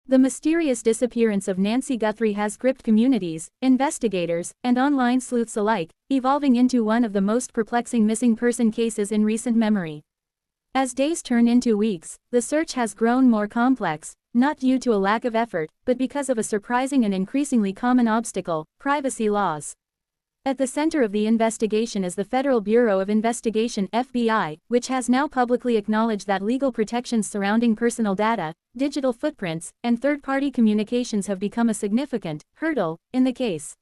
The mysterious disappearance of Nancy Guthrie has gripped communities, investigators, and online sleuths alike, evolving into one of the most perplexing missing person cases in recent memory. As days turn into weeks, the search has grown more complex, not due to a lack of effort, but because of a surprising and increasingly common obstacle: privacy laws. At the center of the investigation is the Federal Bureau of Investigation (FBI), which has now publicly acknowledged that legal protections surrounding personal data, digital footprints, and third-party communications have become a significant hurdle in the case.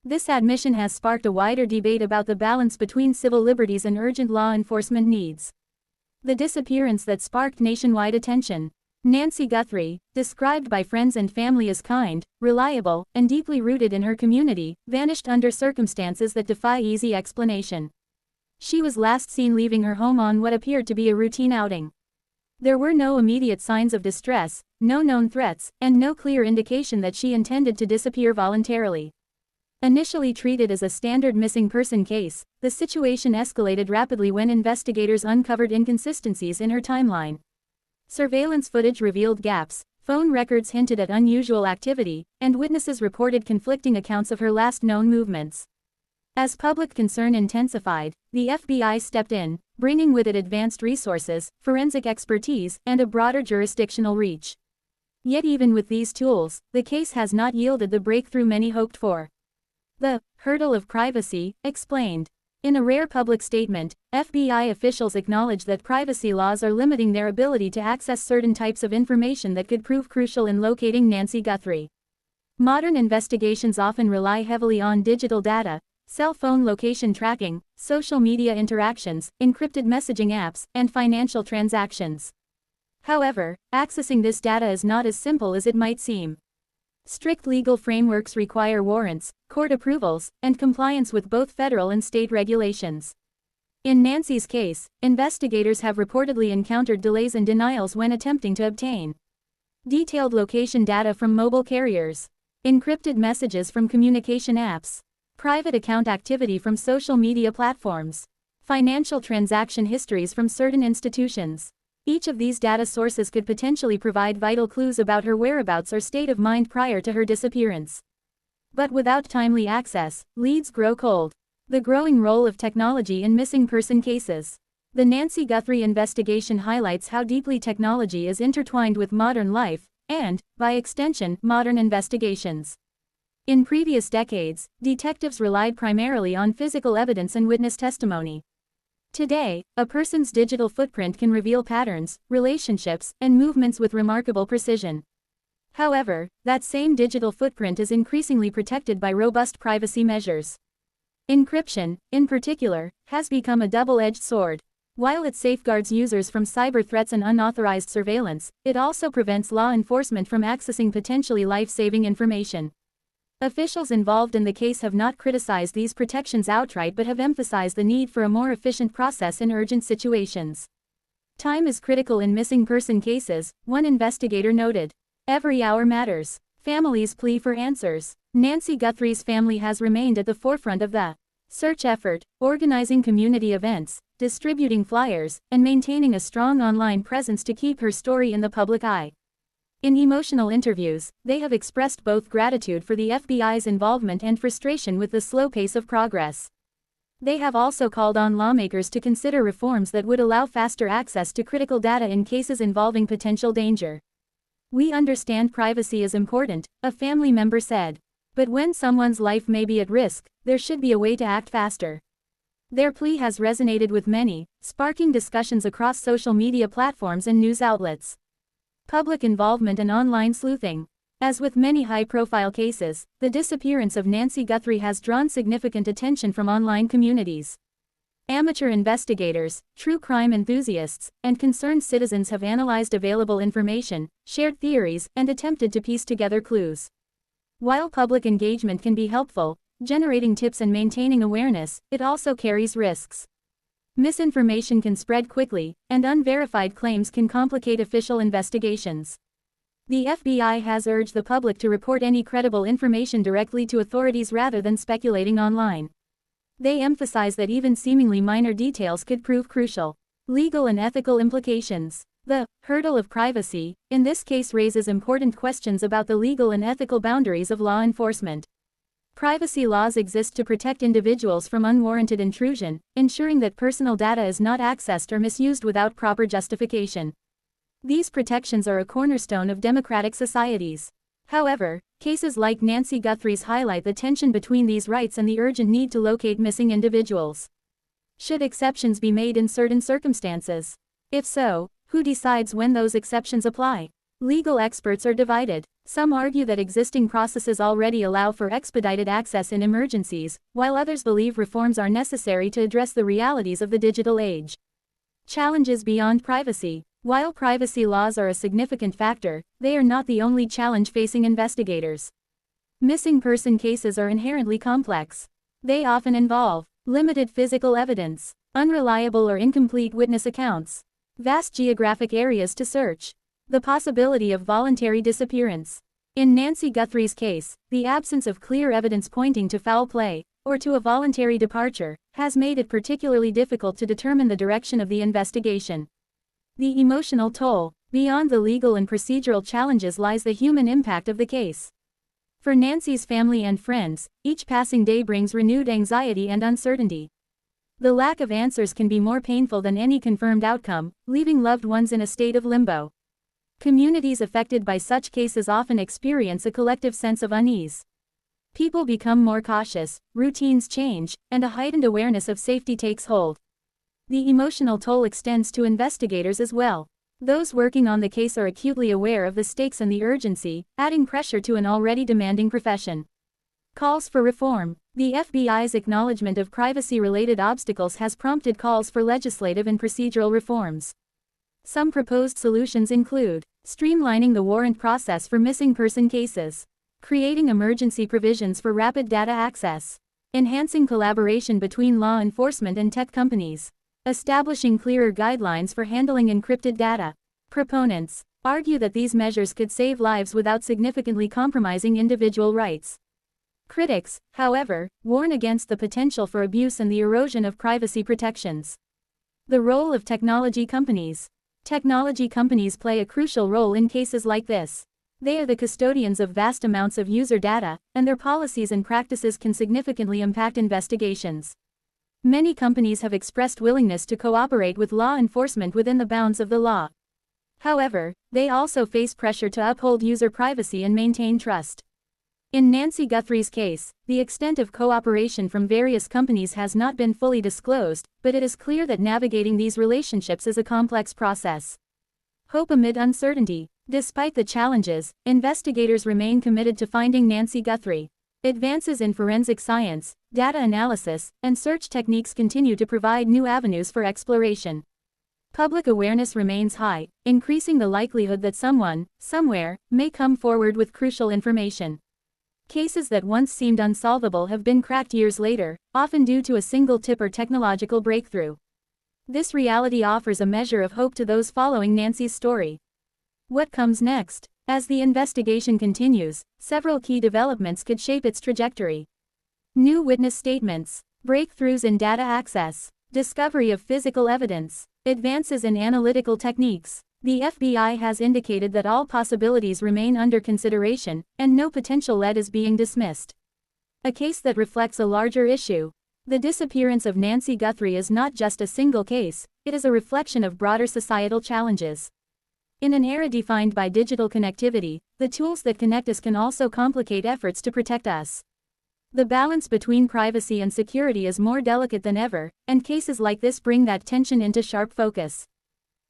This admission has sparked a wider debate about the balance between civil liberties and urgent law enforcement needs. The disappearance that sparked nationwide attention. Nancy Guthrie, described by friends and family as kind, reliable, and deeply rooted in her community, vanished under circumstances that defy easy explanation. She was last seen leaving her home on what appeared to be a routine outing. There were no immediate signs of distress, no known threats, and no clear indication that she intended to disappear voluntarily. Initially treated as a standard missing person case, the situation escalated rapidly when investigators uncovered inconsistencies in her timeline. Surveillance footage revealed gaps, phone records hinted at unusual activity, and witnesses reported conflicting accounts of her last known movements. As public concern intensified, the FBI stepped in, bringing with it advanced resources, forensic expertise, and a broader jurisdictional reach. Yet even with these tools, the case has not yielded the breakthrough many hoped for. The hurdle of privacy, explained. In a rare public statement, FBI officials acknowledge that privacy laws are limiting their ability to access certain types of information that could prove crucial in locating Nancy Guthrie. Modern investigations often rely heavily on digital data, cell phone location tracking, social media interactions, encrypted messaging apps, and financial transactions. However, accessing this data is not as simple as it might seem. Strict legal frameworks require warrants, court approvals, and compliance with both federal and state regulations. In Nancy's case, investigators have reportedly encountered delays and denials when attempting to obtain detailed location data from mobile carriers, encrypted messages from communication apps, private account activity from social media platforms, financial transaction histories from certain institutions. Each of these data sources could potentially provide vital clues about her whereabouts or state of mind prior to her disappearance. But without timely access, leads grow cold. The growing role of technology in missing person cases. The Nancy Guthrie investigation highlights how deeply technology is intertwined with modern life, and, by extension, modern investigations. In previous decades, detectives relied primarily on physical evidence and witness testimony. Today, a person's digital footprint can reveal patterns, relationships, and movements with remarkable precision. However, that same digital footprint is increasingly protected by robust privacy measures. Encryption, in particular, has become a double-edged sword. While it safeguards users from cyber threats and unauthorized surveillance, it also prevents law enforcement from accessing potentially life-saving information. Officials involved in the case have not criticized these protections outright but have emphasized the need for a more efficient process in urgent situations. Time is critical in missing person cases, one investigator noted. Every hour matters. Families plea for answers. Nancy Guthrie's family has remained at the forefront of the search effort, organizing community events, distributing flyers, and maintaining a strong online presence to keep her story in the public eye. In emotional interviews, they have expressed both gratitude for the FBI's involvement and frustration with the slow pace of progress. They have also called on lawmakers to consider reforms that would allow faster access to critical data in cases involving potential danger. "We understand privacy is important," a family member said. "But when someone's life may be at risk, there should be a way to act faster." Their plea has resonated with many, sparking discussions across social media platforms and news outlets. Public involvement and online sleuthing. As with many high-profile cases, the disappearance of Nancy Guthrie has drawn significant attention from online communities. Amateur investigators, true crime enthusiasts, and concerned citizens have analyzed available information, shared theories, and attempted to piece together clues. While public engagement can be helpful, generating tips and maintaining awareness, it also carries risks. Misinformation can spread quickly, and unverified claims can complicate official investigations. The FBI has urged the public to report any credible information directly to authorities rather than speculating online. They emphasize that even seemingly minor details could prove crucial. Legal and ethical implications. The hurdle of privacy, in this case, raises important questions about the legal and ethical boundaries of law enforcement. Privacy laws exist to protect individuals from unwarranted intrusion, ensuring that personal data is not accessed or misused without proper justification. These protections are a cornerstone of democratic societies. However, cases like Nancy Guthrie's highlight the tension between these rights and the urgent need to locate missing individuals. Should exceptions be made in certain circumstances? If so, who decides when those exceptions apply? Legal experts are divided. Some argue that existing processes already allow for expedited access in emergencies, while others believe reforms are necessary to address the realities of the digital age. Challenges beyond privacy. While privacy laws are a significant factor, they are not the only challenge facing investigators. Missing person cases are inherently complex. They often involve limited physical evidence, unreliable or incomplete witness accounts, vast geographic areas to search, the possibility of voluntary disappearance. In Nancy Guthrie's case, the absence of clear evidence pointing to foul play, or to a voluntary departure, has made it particularly difficult to determine the direction of the investigation. The emotional toll. Beyond the legal and procedural challenges lies the human impact of the case. For Nancy's family and friends, each passing day brings renewed anxiety and uncertainty. The lack of answers can be more painful than any confirmed outcome, leaving loved ones in a state of limbo. Communities affected by such cases often experience a collective sense of unease. People become more cautious, routines change, and a heightened awareness of safety takes hold. The emotional toll extends to investigators as well. Those working on the case are acutely aware of the stakes and the urgency, adding pressure to an already demanding profession. Calls for reform. The FBI's acknowledgement of privacy-related obstacles has prompted calls for legislative and procedural reforms. Some proposed solutions include streamlining the warrant process for missing person cases, creating emergency provisions for rapid data access, enhancing collaboration between law enforcement and tech companies, establishing clearer guidelines for handling encrypted data. Proponents argue that these measures could save lives without significantly compromising individual rights. Critics, however, warn against the potential for abuse and the erosion of privacy protections. The role of technology companies. Technology companies play a crucial role in cases like this. They are the custodians of vast amounts of user data, and their policies and practices can significantly impact investigations. Many companies have expressed willingness to cooperate with law enforcement within the bounds of the law. However, they also face pressure to uphold user privacy and maintain trust. In Nancy Guthrie's case, the extent of cooperation from various companies has not been fully disclosed, but it is clear that navigating these relationships is a complex process. Hope amid uncertainty. Despite the challenges, investigators remain committed to finding Nancy Guthrie. Advances in forensic science, data analysis, and search techniques continue to provide new avenues for exploration. Public awareness remains high, increasing the likelihood that someone, somewhere, may come forward with crucial information. Cases that once seemed unsolvable have been cracked years later, often due to a single tip or technological breakthrough. This reality offers a measure of hope to those following Nancy's story. What comes next? As the investigation continues, several key developments could shape its trajectory. New witness statements, breakthroughs in data access, discovery of physical evidence, advances in analytical techniques. The FBI has indicated that all possibilities remain under consideration, and no potential lead is being dismissed. A case that reflects a larger issue. The disappearance of Nancy Guthrie is not just a single case, it is a reflection of broader societal challenges. In an era defined by digital connectivity, the tools that connect us can also complicate efforts to protect us. The balance between privacy and security is more delicate than ever, and cases like this bring that tension into sharp focus.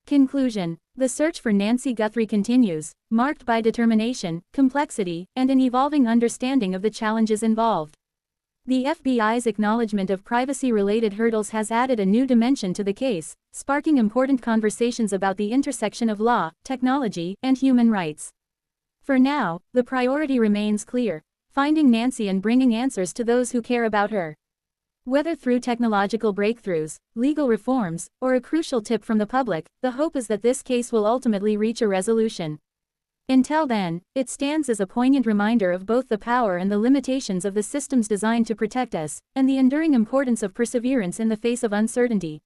Conclusion. The search for Nancy Guthrie continues, marked by determination, complexity, and an evolving understanding of the challenges involved. The FBI's acknowledgement of privacy-related hurdles has added a new dimension to the case, sparking important conversations about the intersection of law, technology, and human rights. For now, the priority remains clear: finding Nancy and bringing answers to those who care about her. Whether through technological breakthroughs, legal reforms, or a crucial tip from the public, the hope is that this case will ultimately reach a resolution. Until then, it stands as a poignant reminder of both the power and the limitations of the systems designed to protect us, and the enduring importance of perseverance in the face of uncertainty.